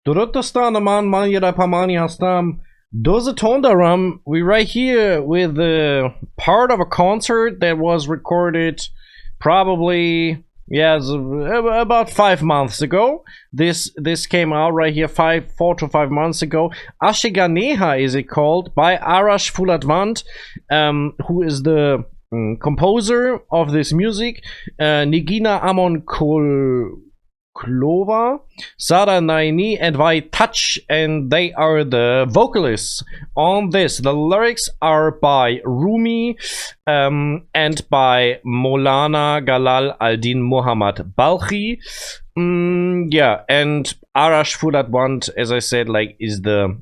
درود man yada pamani hastam. Doze Tondaram, we right here with part of a concert that was recorded probably about 5 months ago. This came out right here 4 to 5 months ago. Âshéghânéhâ is it called, by Arash Fouladvand, who is the composer of this music. Nigina Amonqulova, Sara, Naeini, and Vahid, and they are the vocalists on this. The lyrics are by Rumi and by Maulana Jalal al-Din Muhammad Balkhi. Yeah, and Arash Fouladvand, as I said, like, is the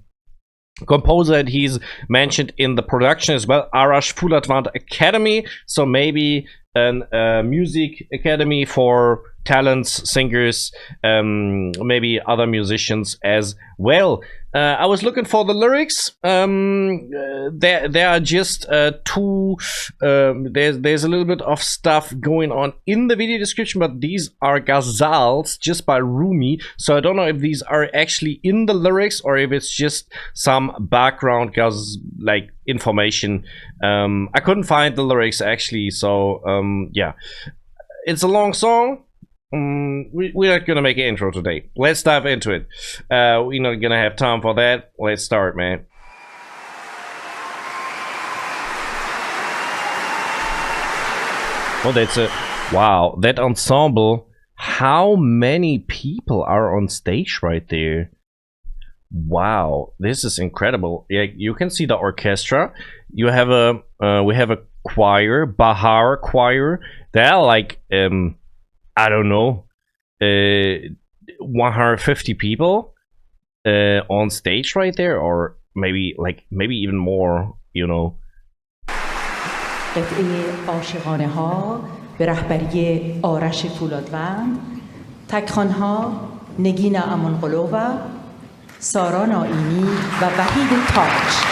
composer, and he's mentioned in the production as well. Arash Fouladvand Academy, so maybe a music academy for talents, singers, maybe other musicians as well. I was looking for the lyrics. There are just two. There's a little bit of stuff going on in the video description, but these are Gazals just by Rumi. So I don't know if these are actually in the lyrics or if it's just some background like information. I couldn't find the lyrics actually. So yeah, it's a long song. We're not gonna make an intro today. Let's dive into it. We're not gonna have time for that. Let's start, man. Oh, that's a wow. That ensemble. How many people are on stage right there? Wow, this is incredible. Yeah, you can see the orchestra. You have a we have a choir, Bahar Choir. They're like I don't know, 150 people on stage right there, or maybe even more, you know. قطعه عاشقانه ها به رهبری آرش فولادوند، تکخوان‌ها نگینا امونقلووا، سارا نائینی و وحید تاج.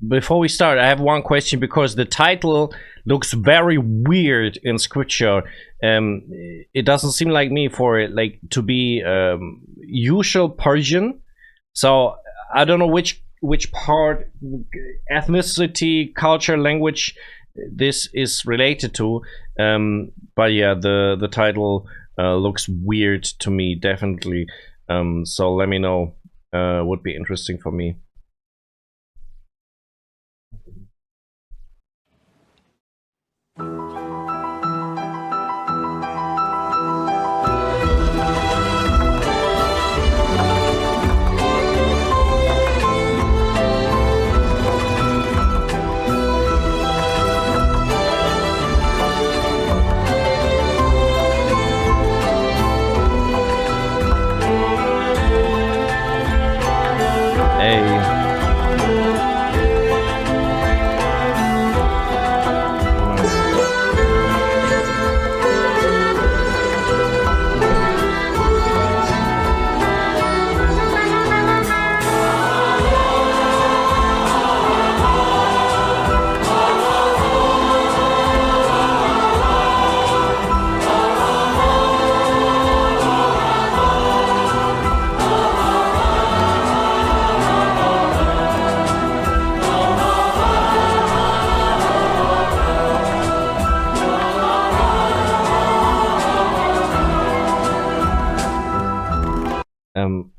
Before we start, I have one question, because the title looks very weird in scripture. It doesn't seem like me for it like to be usual Persian, so I don't know which part, ethnicity, culture, language this is related to. But yeah, the title looks weird to me, definitely. So let me know. Would be interesting for me.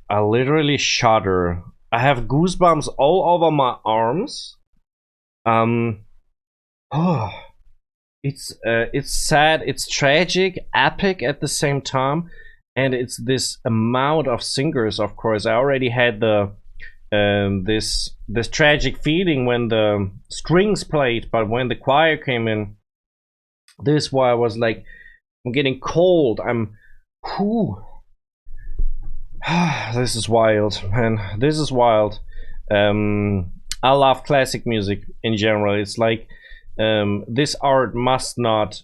I literally shudder. I have goosebumps all over my arms. Oh, it's sad, it's tragic, epic at the same time, and it's this amount of singers. Of course, I already had the this tragic feeling when the strings played, but when the choir came in, this why I was like, I'm getting cold. Whew. This is wild, man. This is wild. I love classic music in general. It's like this art must not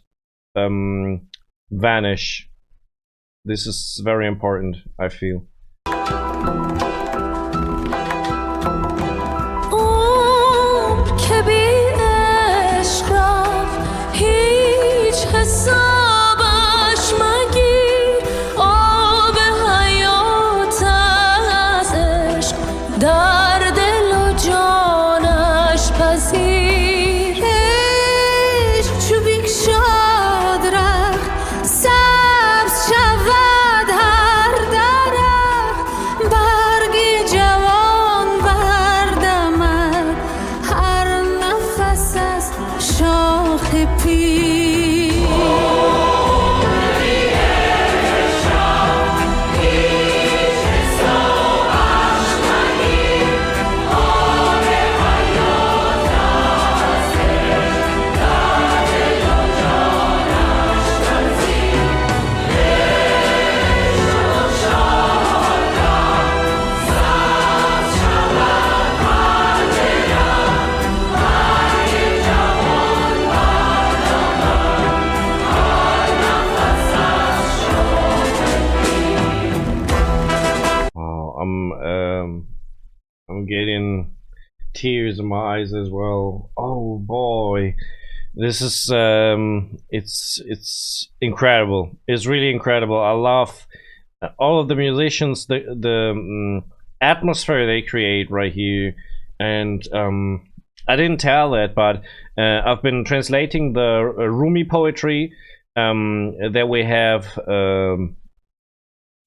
vanish. This is very important, I feel. tears in my eyes as well. Oh boy, this is it's incredible. It's really incredible. I love all of the musicians, the atmosphere they create right here, and I didn't tell that, but I've been translating the Rumi poetry that we have.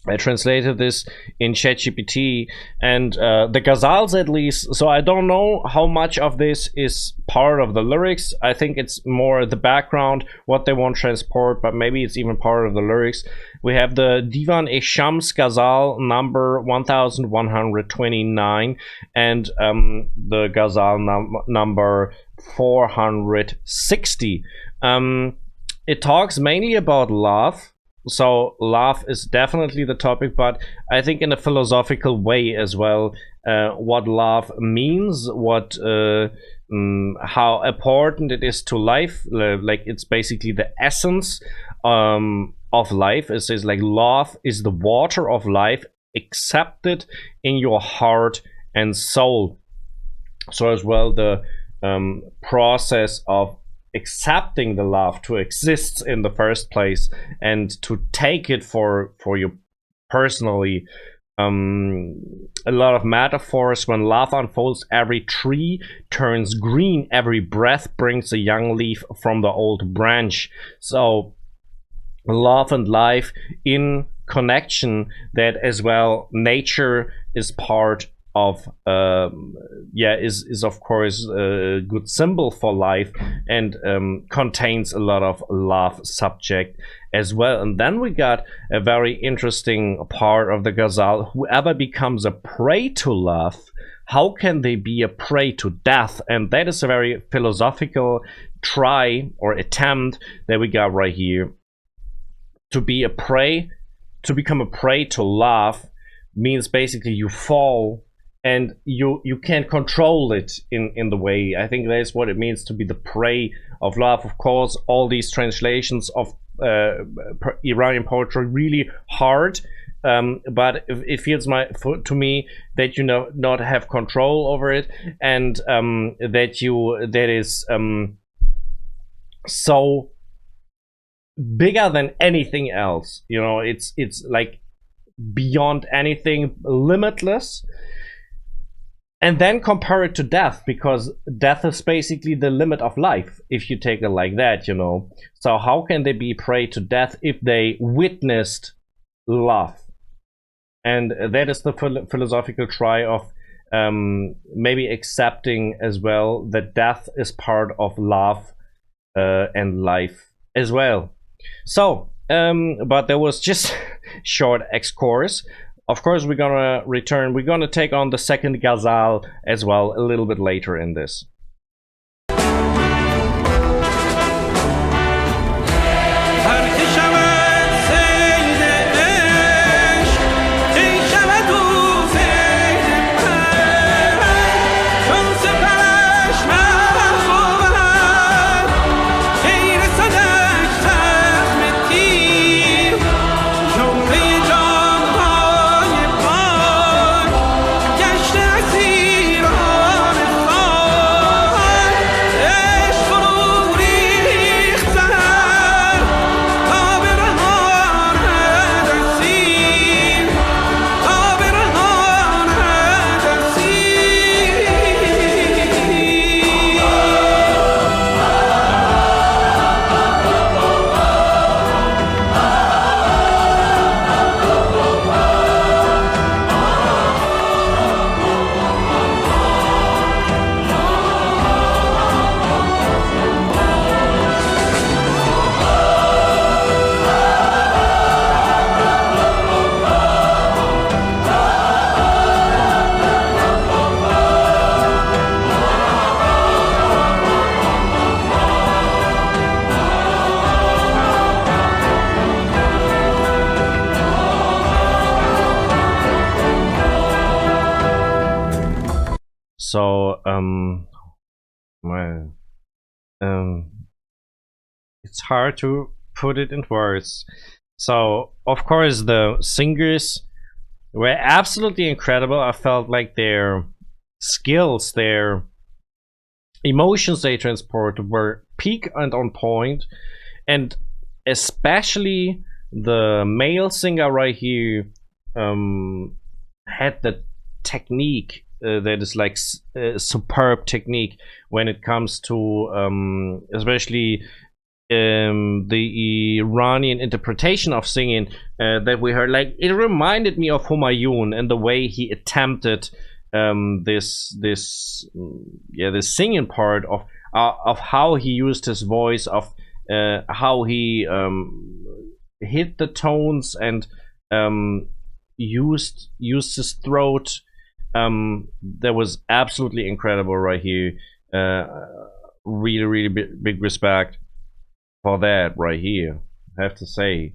I translated this in ChatGPT, and the Gazals at least. So I don't know how much of this is part of the lyrics. I think it's more the background, what they want to transport, but maybe it's even part of the lyrics. We have the Divan-e-Shams Ghazal number 1129 and the Ghazal number 460. It talks mainly about love. So love is definitely the topic, but I think in a philosophical way as well, what love means, what how important it is to life. Like it's basically the essence of life. It says like love is the water of life, accepted in your heart and soul. So as well the process of accepting the love to exist in the first place and to take it for you personally. A lot of metaphors. When love unfolds, every tree turns green, every breath brings a young leaf from the old branch. So love and life in connection, that as well nature is part of is of course a good symbol for life, and contains a lot of love subject as well. And then we got a very interesting part of the Ghazal: whoever becomes a prey to love, how can they be a prey to death? And that is a very philosophical try or attempt that we got right here. To be a prey, to become a prey to love means basically you fall and you can't control it in the way. I think that's what it means to be the prey of love. Of course, all these translations of Iranian poetry really hard, but it feels to me that you not have control over it, and that is so bigger than anything else. It's like beyond anything, limitless. And then compare it to death, because death is basically the limit of life, if you take it like that, So how can they be prey to death if they witnessed love? And that is the philosophical try of maybe accepting as well that death is part of love and life as well. So, but there was just short excursus. Of course, we're gonna return. We're gonna take on the second Ghazal as well a little bit later in this. So it's hard to put it in words. So of course the singers were absolutely incredible. I felt like their skills, their emotions they transport were peak and on point, and especially the male singer right here had the technique that is like superb technique when it comes to especially the Iranian interpretation of singing that we heard. Like, it reminded me of Humayun and the way he attempted this singing part of how he used his voice, of how he hit the tones and used his throat. That was absolutely incredible right here. Really big respect for that right here, I have to say.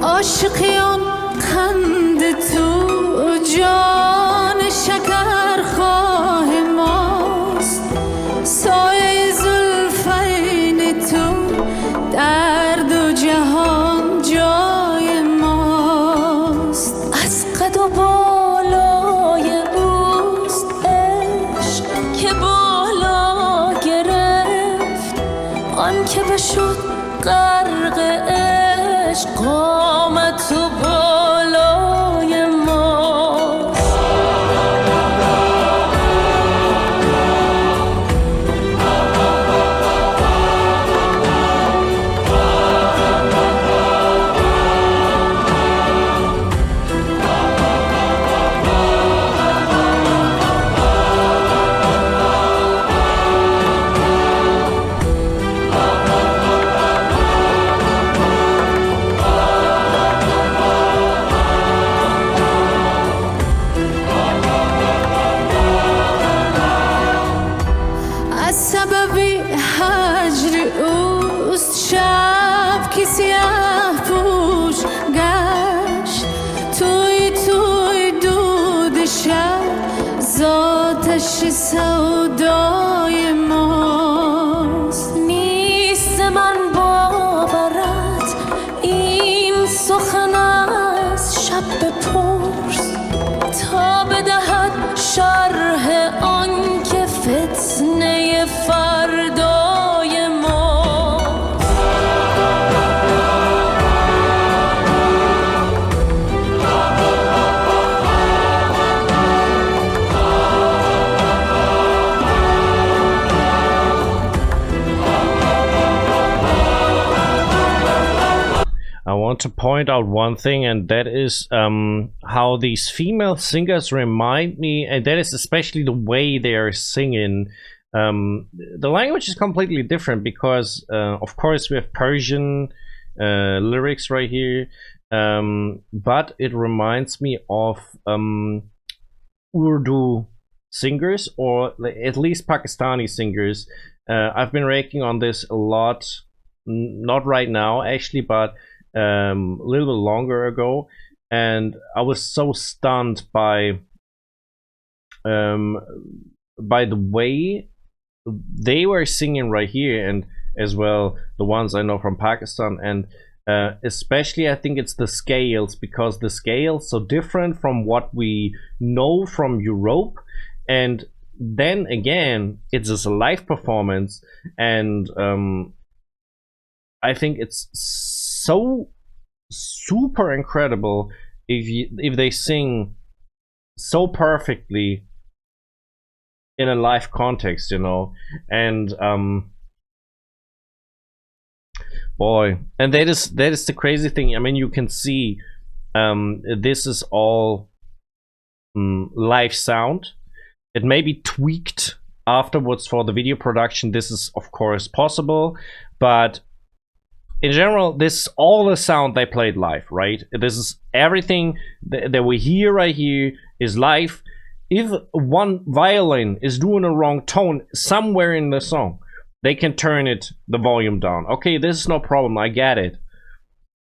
عاشقیان خند تو جان شکر خواه ماست، سایه زلفین تو در دو جهان جای ماست. از قد و بالای اوست عشق که بالا گرفت، آن که بشد غرق عشق قامت و بالای ماست. سودای ماست. نیست من باورت این سخن از شب بپرس، تا بدهد شرح آن که فتنه فردای ماست. I want to point out one thing, and that is how these female singers remind me, and that is especially the way they are singing. The language is completely different because, of course, we have Persian lyrics right here, but it reminds me of Urdu singers, or at least Pakistani singers. I've been raking on this a lot, not right now actually, but a little bit longer ago, and I was so stunned by the way they were singing right here, and as well the ones I know from Pakistan, and especially I think it's the scales, because the scales so different from what we know from Europe, and then again it's just a live performance, and I think it's so super incredible if they sing so perfectly in a live context, you know. And boy, and that is the crazy thing. I mean, you can see this is all live sound. It may be tweaked afterwards for the video production, this is of course possible, but in general, this is all the sound they played live, right? This is everything that we hear right here is live. If one violin is doing a wrong tone somewhere in the song, they can turn the volume down. Okay, this is no problem, I get it.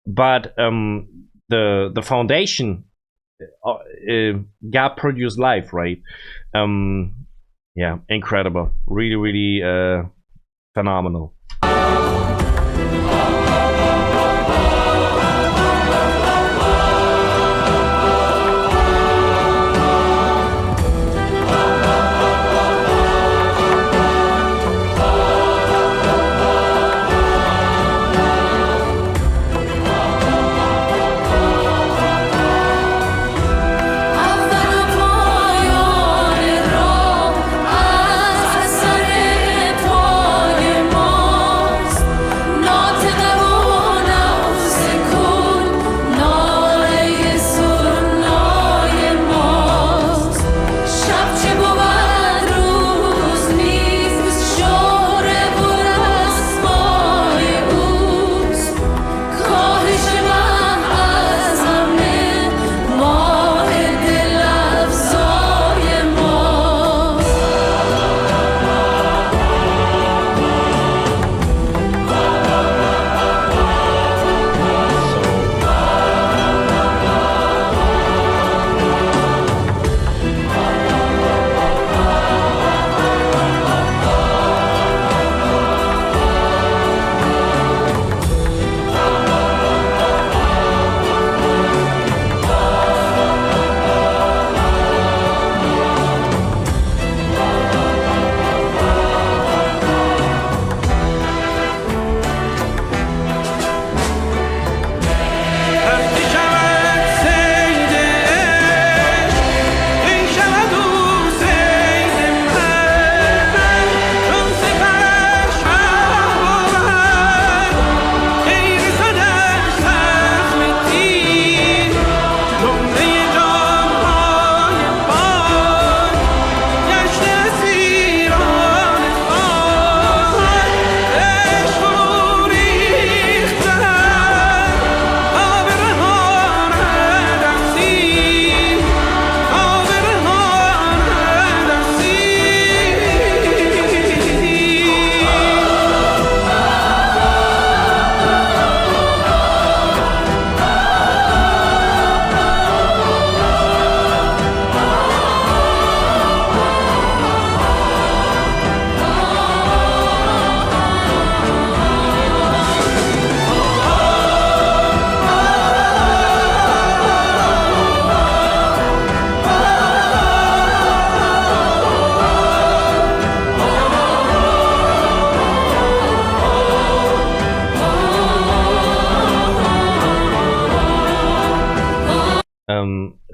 But the foundation got produced live, right? Yeah, incredible. Really, really phenomenal.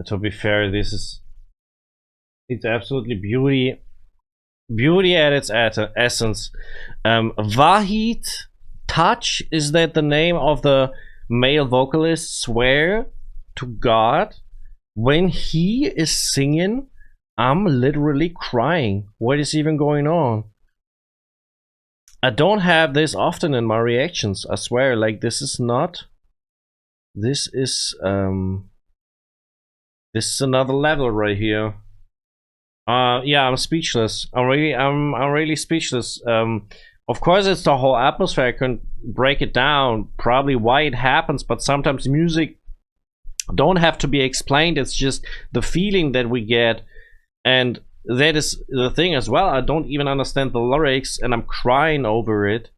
To be fair, it's absolutely beauty at its essence. Vahid Touch, is that the name of the male vocalist? Swear to God, when he is singing, I'm literally crying. What is even going on? I don't have this often in my reactions, I swear. Like, this is another level right here. Yeah, I'm speechless. I'm really speechless. Of course, it's the whole atmosphere. I couldn't break it down, probably why it happens, but sometimes music don't have to be explained. It's just the feeling that we get, and that is the thing as well. I don't even understand the lyrics, and I'm crying over it.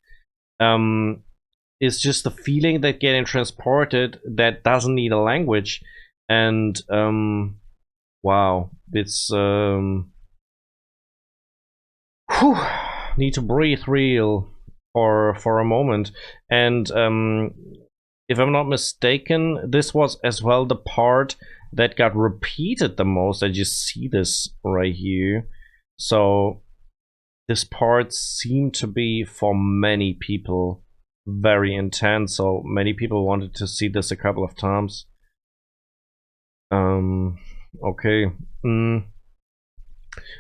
It's just the feeling that getting transported that doesn't need a language. And wow, it's need to breathe real for a moment. And if I'm not mistaken, this was as well the part that got repeated the most. I just see this right here. So this part seemed to be for many people very intense. So many people wanted to see this a couple of times. Okay.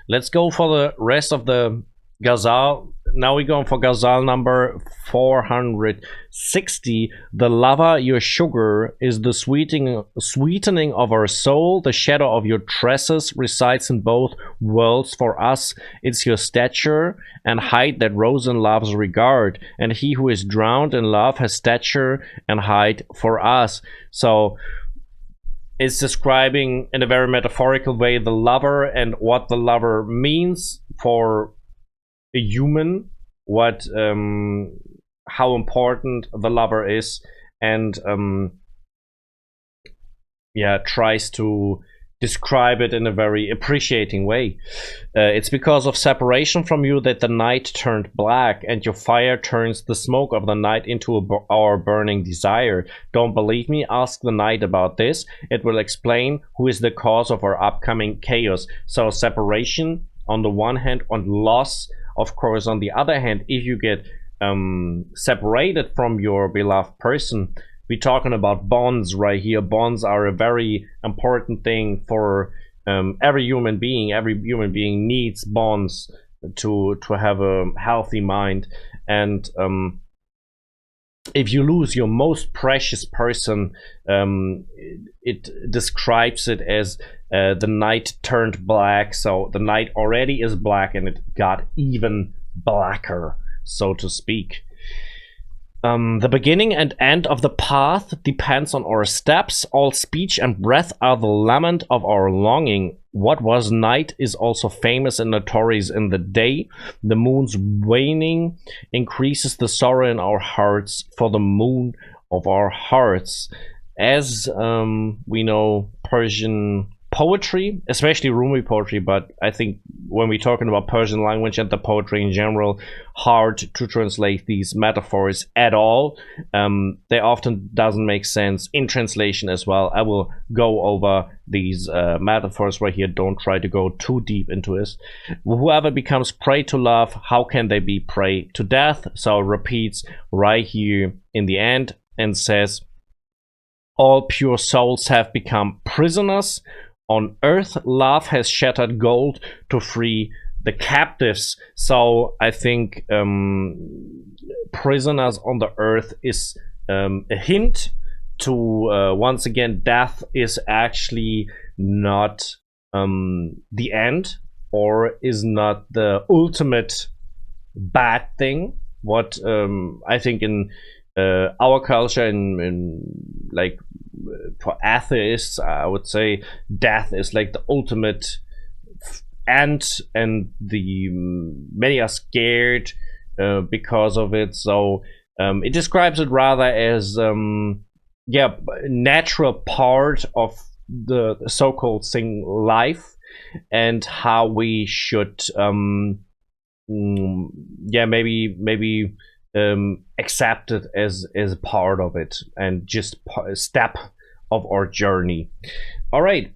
Let's go for the rest of the Ghazal. Now we're going for Ghazal number 460. The lover, your sugar, is the sweetening of our soul. The shadow of your tresses resides in both worlds. For us, it's your stature and height that rose in love's regard. And he who is drowned in love has stature and height for us. So it's describing in a very metaphorical way the lover and what the lover means for a human, what how important the lover is, and yeah, tries to describe it in a very appreciating way. It's because of separation from you that the night turned black, and your fire turns the smoke of the night into our burning desire. Don't believe me? Ask the night about this. It will explain who is the cause of our upcoming chaos. So separation on the one hand, and loss, of course, on the other hand. If you get separated from your beloved person, we're talking about bonds right here. Bonds are a very important thing for every human being. Every human being needs bonds to have a healthy mind. And if you lose your most precious person, it describes it as the night turned black. So the night already is black, and it got even blacker, so to speak. The beginning and end of the path depends on our steps. All speech and breath are the lament of our longing. What was night is also famous and notorious in the day. The moon's waning increases the sorrow in our hearts, for the moon of our hearts. As we know, Persian poetry, especially Rumi poetry, but I think when we're talking about Persian language and the poetry in general, hard to translate these metaphors at all. They often doesn't make sense in translation as well. I will go over these metaphors right here. Don't try to go too deep into this. Whoever becomes prey to love, how can they be prey to death? So it repeats right here in the end and says, all pure souls have become prisoners. On earth, love has shattered gold to free the captives. So I think prisoners on the earth is a hint to once again, death is actually not the end, or is not the ultimate bad thing. What I think in our culture, in like for atheists, I would say death is like the ultimate end, and the many are scared because of it. So it describes it rather as yeah, natural part of the so-called thing life, and how we should yeah, maybe accept it as a part of it, and just a step of our journey. All right,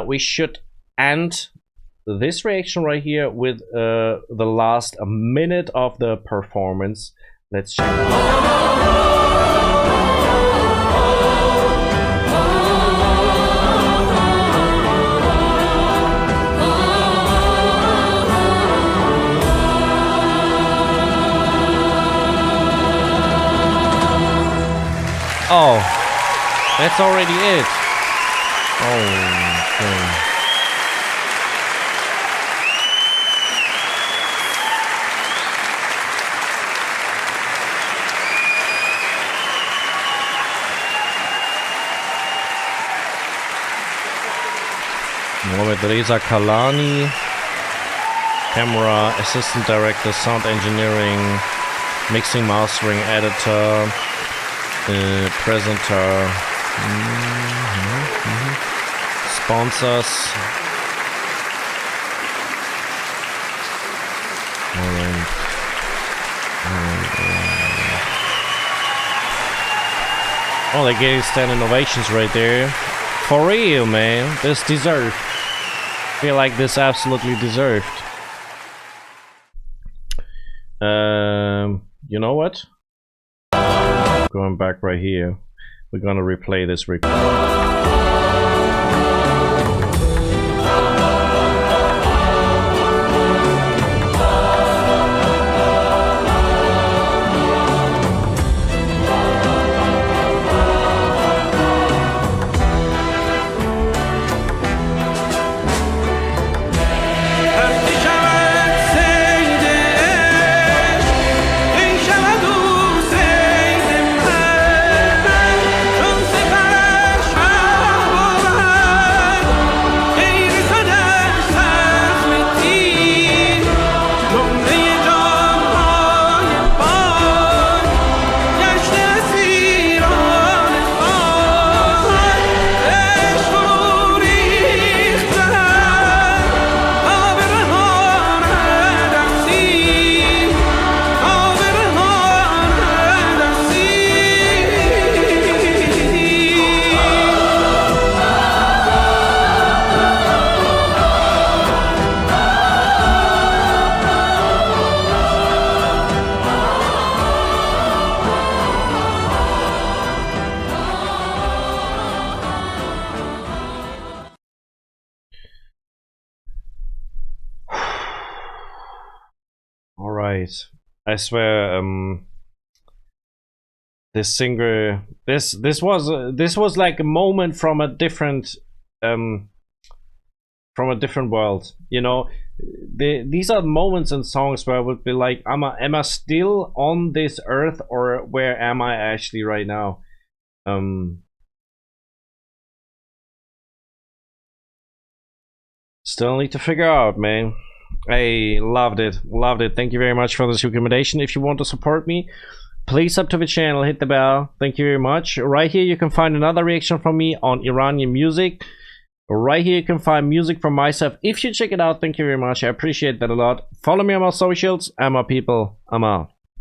we should end this reaction right here with the last minute of the performance. Let's check. Oh, that's already it. Oh, okay. Mohamed Reza Kalani, camera, assistant director, sound engineering, mixing, mastering, editor, presenter, sponsors. Oh, they gave standing ovations right there. For real, man. This deserved. I feel like this absolutely deserved. You know what? Going back right here, we're gonna replay this record. great. I swear, this singer, this was like a moment from a different world, you know. These are moments in songs where I would be like, am I still on this earth, or where am I actually right now? Still need to figure out, man. I loved it. Thank you very much for this recommendation. If you want to support me, please sub to the channel, hit the bell. Thank you very much. Right here you can find another reaction from me on Iranian music. Right here you can find music from myself. If you check it out, thank you very much. I appreciate that a lot. Follow me on my socials. I'm my people. I'm out.